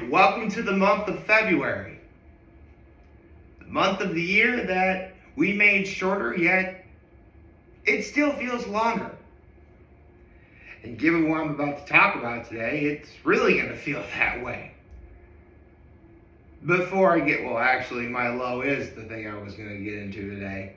welcome to the month of February. The month of the year that we made shorter, yet it still feels longer. And given what I'm about to talk about today, it's really going to feel that way. Before I get, my low is the thing I was going to get into today.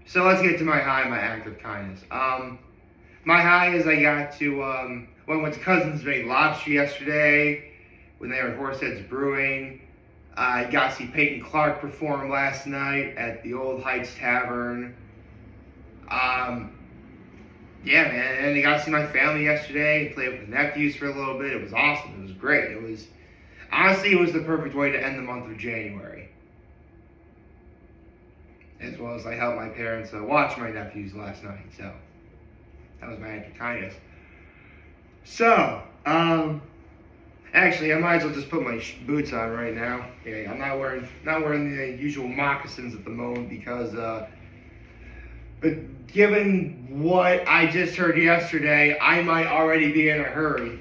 So let's get to my high, my act of kindness. My high is I got to, went to Cousins made lobster yesterday when they were at Horseheads Brewing. I got to see Peyton Clark perform last night at the Old Heights Tavern. Yeah, man, and I got to see my family yesterday and play with the nephews for a little bit. It was awesome. It was great. It was the perfect way to end the month of January. As well as I helped my parents watch my nephews last night, so that was my act of kindness. So, actually, I might as well just put my boots on right now. Yeah, I'm not wearing the usual moccasins at the moment because, but given what I just heard yesterday, I might already be in a hurry.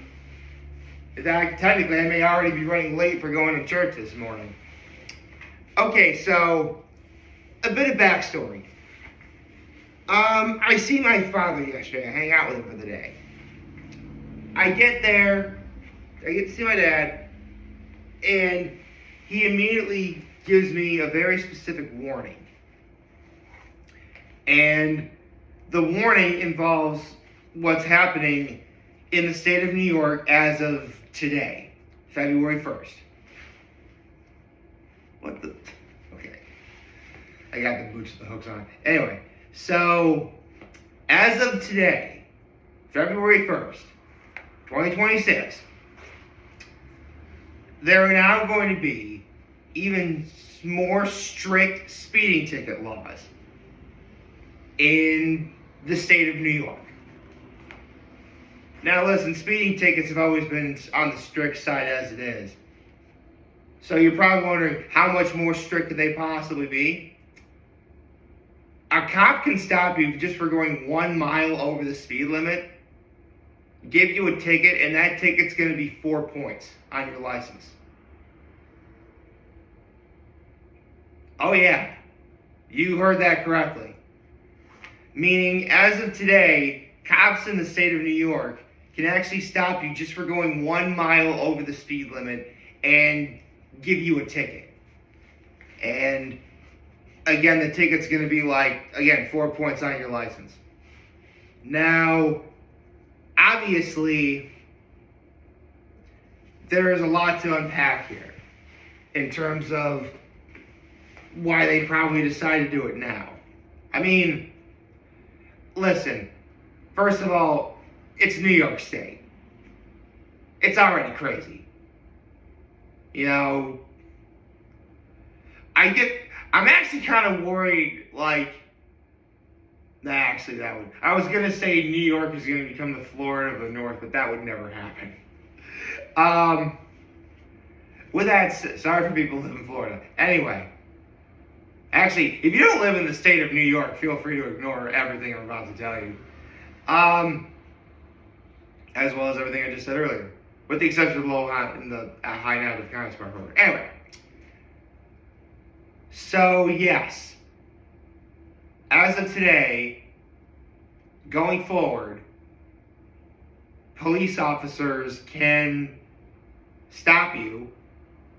In fact, technically, I may already be running late for going to church this morning. Okay, so a bit of backstory. I see my father yesterday. I hang out with him for the day. I get there, I get to see my dad, and he immediately gives me a very specific warning. And the warning involves what's happening in the state of New York as of today, February 1st. What the? Okay. I got the boots with the hooks on. Anyway, so as of today, February 1st, 2026, there are now going to be even more strict speeding ticket laws in the state of New York. Now listen, speeding tickets have always been on the strict side as it is. So you're probably wondering, how much more strict could they possibly be? A cop can stop you just for going 1 mile over the speed limit, give you a ticket, and that ticket's going to be 4 points on your license. Oh yeah, you heard that correctly. Meaning, as of today, cops in the state of New York can actually stop you just for going 1 mile over the speed limit and give you a ticket. And again, the ticket's going to be 4 points on your license. Now, obviously, there is a lot to unpack here in terms of why they probably decided to do it now. I mean, listen, first of all, it's New York State. It's already crazy. You know, I'm actually kind of worried, I was going to say New York is going to become the Florida of the North, but that would never happen. With that said, sorry for people who live in Florida. Anyway, actually, if you don't live in the state of New York, feel free to ignore everything I'm about to tell you. As well as everything I just said earlier. With the exception of the high negative kindness part. Anyway. So, yes. As of today, going forward, police officers can stop you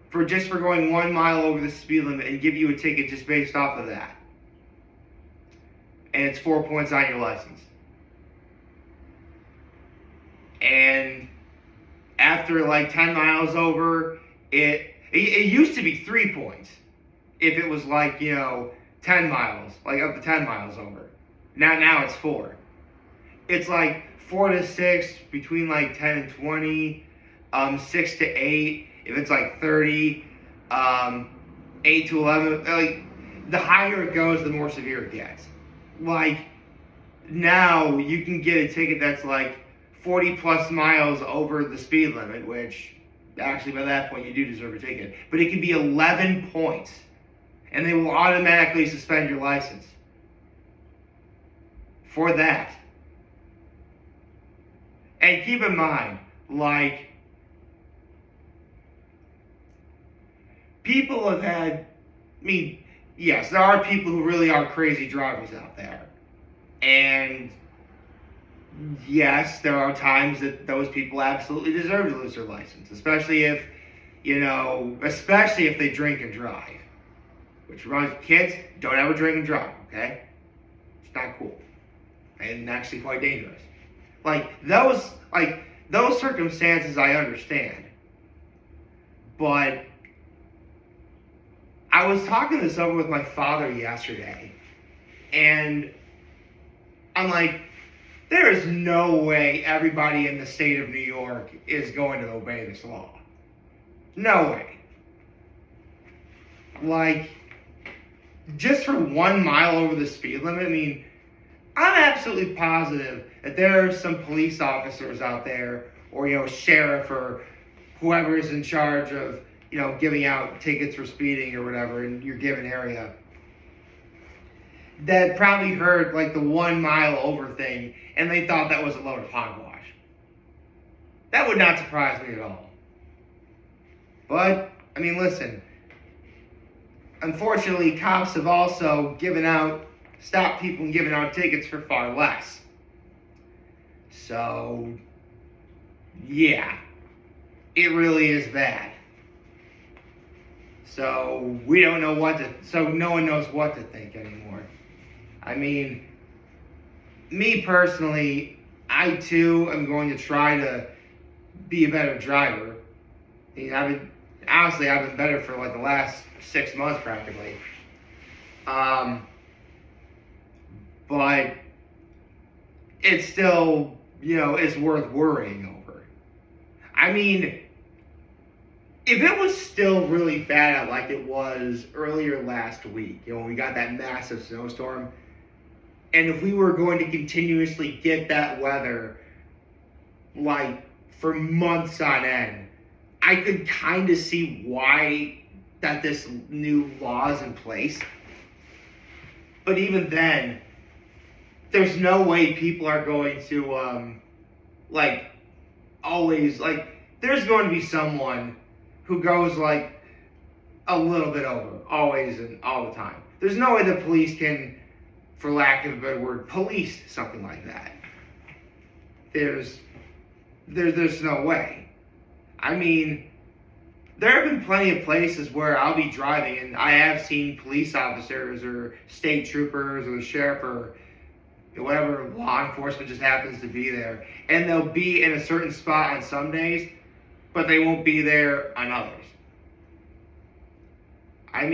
for going 1 mile over the speed limit and give you a ticket just based off of that. And it's 4 points on your license. And after 10 miles over, it used to be 3 points. If it was 10 miles, up to 10 miles over. Now it's 4. It's 4 to 6, between 10 and 20, 6 to 8, if it's 30, 8 to 11, the higher it goes, the more severe it gets. Now you can get a ticket that's 40 plus miles over the speed limit, which actually by that point you do deserve a ticket. But it can be 11 points, and they will automatically suspend your license for that. And keep in mind, people have had, I mean, yes, there are people who really are crazy drivers out there. And yes, there are times that those people absolutely deserve to lose their license, especially if, especially if they drink and drive. Which reminds kids, don't ever drink and drive, okay? It's not cool. And actually quite dangerous. Those circumstances I understand. But I was talking this over with my father yesterday, and I'm like, there is no way everybody in the state of New York is going to obey this law. No way. Like, just for 1 mile over the speed limit, I mean, I'm absolutely positive that there are some police officers out there, or, sheriff or whoever is in charge of, giving out tickets for speeding or whatever in your given area, that probably heard like the 1 mile over thing and they thought that was a load of hogwash. That would not surprise me at all. But, I mean, listen, unfortunately, cops have also stopped people from giving out tickets for far less. So, yeah, it really is bad. So no one knows what to think anymore. I mean, me personally, I too am going to try to be a better driver. I mean, I've been better for like the last 6 months practically. But it's still, it's worth worrying over. I mean, if it was still really bad like it was earlier last week, when we got that massive snowstorm, and if we were going to continuously get that weather, like, for months on end, I could kind of see why that this new law is in place. But even then, there's no way people are going to, there's going to be someone who goes, a little bit over, always and all the time. There's no way the police can, for lack of a better word, police something like that. There's no way. I mean, there have been plenty of places where I'll be driving and I have seen police officers or state troopers or the sheriff or whatever law enforcement just happens to be there. And they'll be in a certain spot on some days, but they won't be there on others. I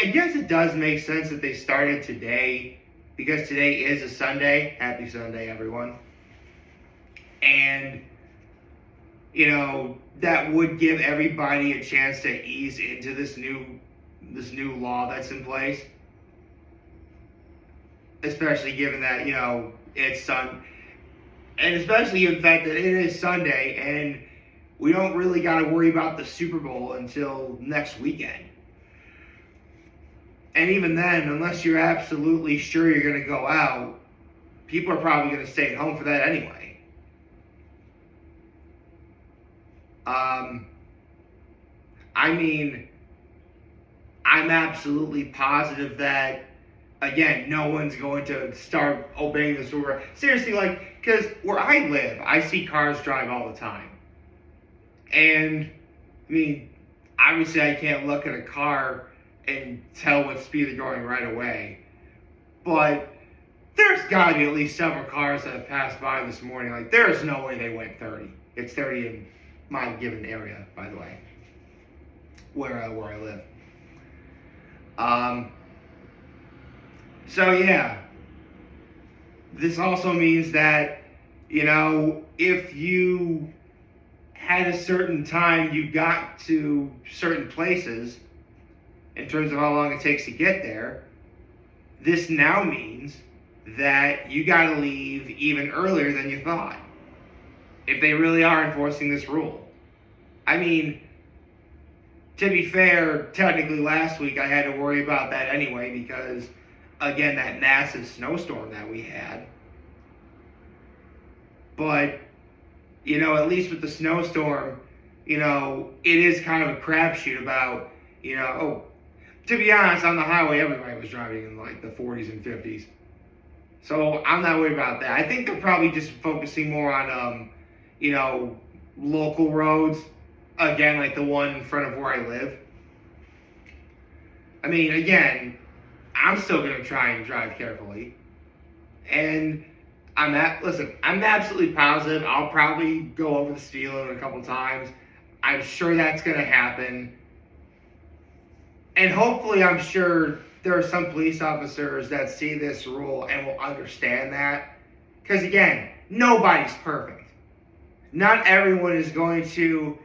guess it does make sense that they started today, because today is a Sunday. Happy Sunday, everyone. And, that would give everybody a chance to ease into this new law that's in place. Especially given that, it's and especially in fact that it is Sunday and we don't really got to worry about the Super Bowl until next weekend. And even then, unless you're absolutely sure you're going to go out, people are probably going to stay at home for that anyway. I'm absolutely positive that, again, no one's going to start obeying this rule. Seriously, because where I live, I see cars drive all the time. And, obviously I can't look at a car and tell what speed they're going right away. But there's got to be at least several cars that have passed by this morning. There is no way they went 30. It's 30 in my given area, by the way, where I live. So yeah, this also means that, if you had a certain time you got to certain places, in terms of how long it takes to get there, this now means that you got to leave even earlier than you thought, if they really are enforcing this rule. To be fair, technically last week I had to worry about that anyway because, again, that massive snowstorm that we had. But at least with the snowstorm, it is kind of a crapshoot about, to be honest, on the highway, everybody was driving in like the 40s and 50s. So I'm not worried about that. I think they're probably just focusing more on, local roads. Again, like the one in front of where I live. I mean, again, I'm still going to try and drive carefully. And I'm absolutely positive I'll probably go over the speed limit a couple times. I'm sure that's going to happen. And hopefully, I'm sure there are some police officers that see this rule and will understand that. Because again, nobody's perfect. Not everyone is going to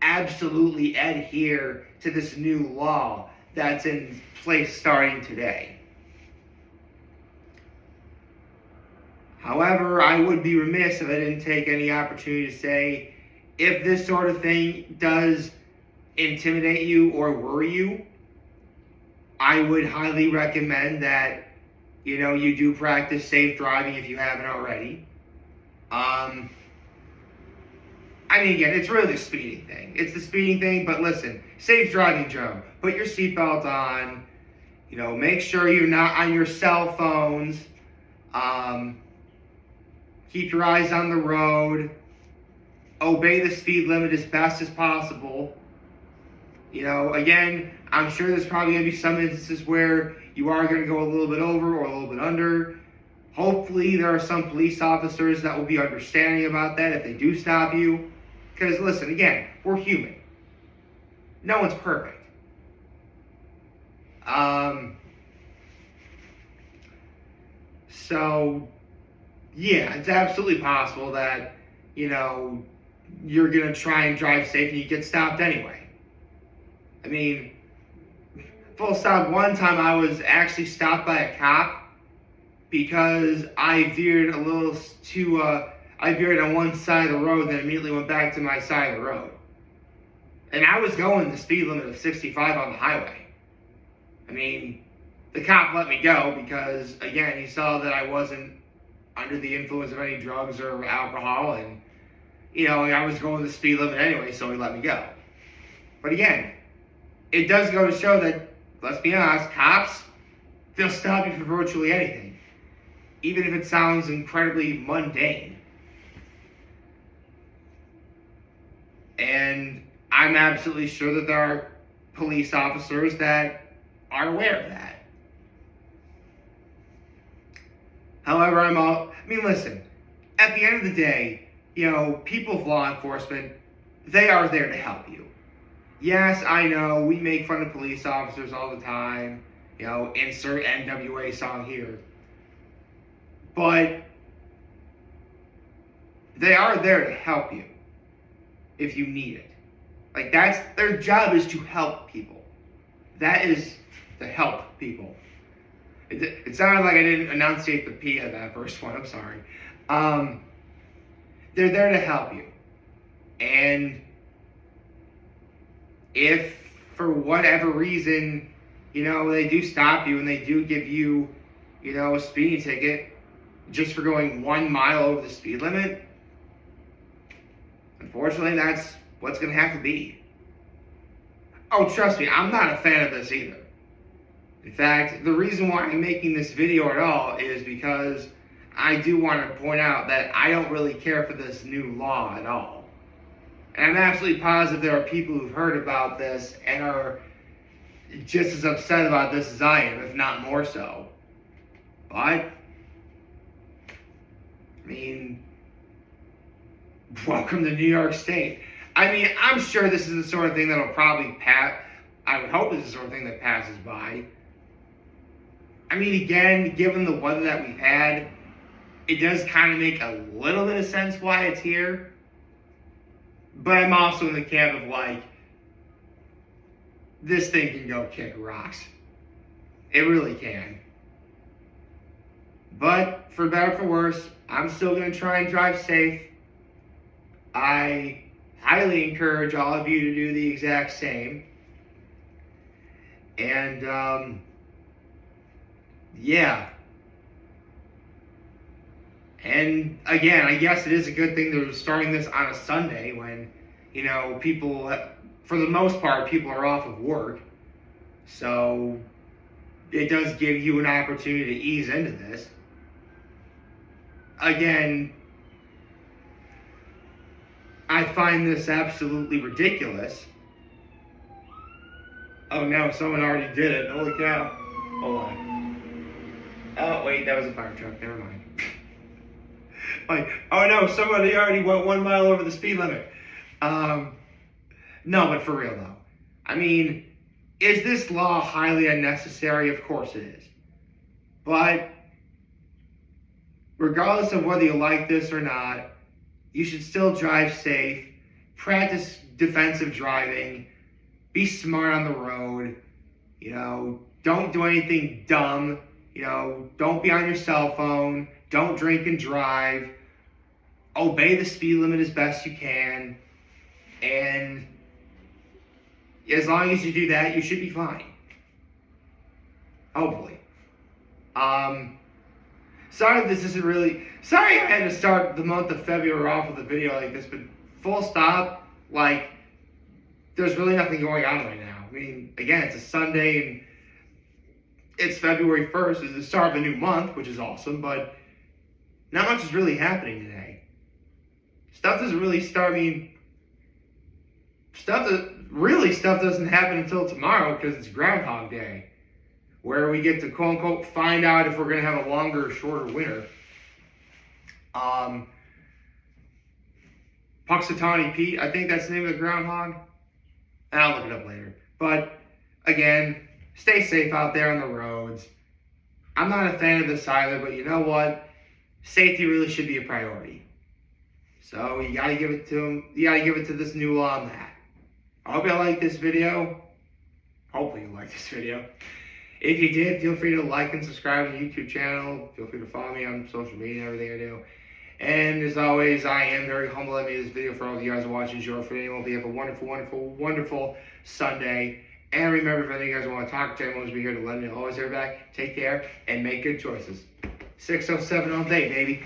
absolutely adhere to this new law that's in place starting today. However, I would be remiss if I didn't take any opportunity to say, if this sort of thing does intimidate you or worry you, I would highly recommend that, you do practice safe driving if you haven't already. Again, it's really the speeding thing. It's the speeding thing, but listen, safe driving, Joe. Put your seatbelt on. Make sure you're not on your cell phones. Keep your eyes on the road. Obey the speed limit as best as possible. Again, I'm sure there's probably going to be some instances where you are going to go a little bit over or a little bit under. Hopefully, there are some police officers that will be understanding about that if they do stop you. Because, listen, again, we're human. No one's perfect. So, yeah, it's absolutely possible that, you're going to try and drive safe and you get stopped anyway. I mean, full stop, one time I was actually stopped by a cop because I veered I veered on one side of the road, then immediately went back to my side of the road. And I was going the speed limit of 65 on the highway. I mean, the cop let me go because, again, he saw that I wasn't under the influence of any drugs or alcohol, and, I was going the speed limit anyway, so he let me go. But again, it does go to show that, let's be honest, cops, they'll stop you for virtually anything, even if it sounds incredibly mundane. And I'm absolutely sure that there are police officers that are aware of that. However, listen, at the end of the day, people of law enforcement, they are there to help you. Yes, I know, we make fun of police officers all the time, insert NWA song here. But they are there to help you if you need it. Like, that's their job, is to help people. That is to help people. It sounded like I didn't enunciate the P of that first one. I'm sorry. They're there to help you. And if, for whatever reason, they do stop you and they do give you, a speeding ticket just for going 1 mile over the speed limit, unfortunately, that's what's going to have to be. Oh, trust me, I'm not a fan of this either. In fact, the reason why I'm making this video at all is because I do want to point out that I don't really care for this new law at all. And I'm absolutely positive there are people who've heard about this and are just as upset about this as I am, if not more so. But, welcome to New York State. I'm sure this is the sort of thing that'll probably pass. I would hope it's the sort of thing that passes by. Again, given the weather that we've had, it does kind of make a little bit of sense why it's here. But I'm also in the camp of, this thing can go kick rocks. It really can. But, for better or for worse, I'm still going to try and drive safe. I highly encourage all of you to do the exact same. And, yeah. And again, I guess it is a good thing they're starting this on a Sunday when, people, for the most part, people are off of work. So it does give you an opportunity to ease into this. Again, I find this absolutely ridiculous. Oh no, someone already did it. Holy cow. Hold on. Oh wait, that was a fire truck. Never mind. Like, oh no, somebody already went 1 mile over the speed limit. No, but for real though. I mean, is this law highly unnecessary? Of course it is. But regardless of whether you like this or not, you should still drive safe, practice defensive driving, be smart on the road, don't do anything dumb, don't be on your cell phone, don't drink and drive, obey the speed limit as best you can, and as long as you do that, you should be fine. Hopefully. Sorry I had to start the month of February off with a video like this, but full stop, there's really nothing going on right now. I mean, again, it's a Sunday and it's February 1st, it's the start of a new month, which is awesome, but not much is really happening today. Stuff doesn't happen until tomorrow because it's Groundhog Day, where we get to quote unquote find out if we're going to have a longer or shorter winter. Puxatawny Pete, I think that's the name of the groundhog. And I'll look it up later. But again, stay safe out there on the roads. I'm not a fan of this either, but you know what? Safety really should be a priority. So you gotta give it to them. You gotta give it to this new law on that. I hope you like this video. Hopefully you like this video. If you did, feel free to like and subscribe to the YouTube channel. Feel free to follow me on social media and everything I do. And as always, I am very humble I made this video for all of you guys watching. Sure, for anyone, hope you have a wonderful, wonderful, wonderful Sunday. And remember, if any of you guys want to talk to me, I'm always be here to let me know. Always here back. Take care and make good choices. 607 all day, baby.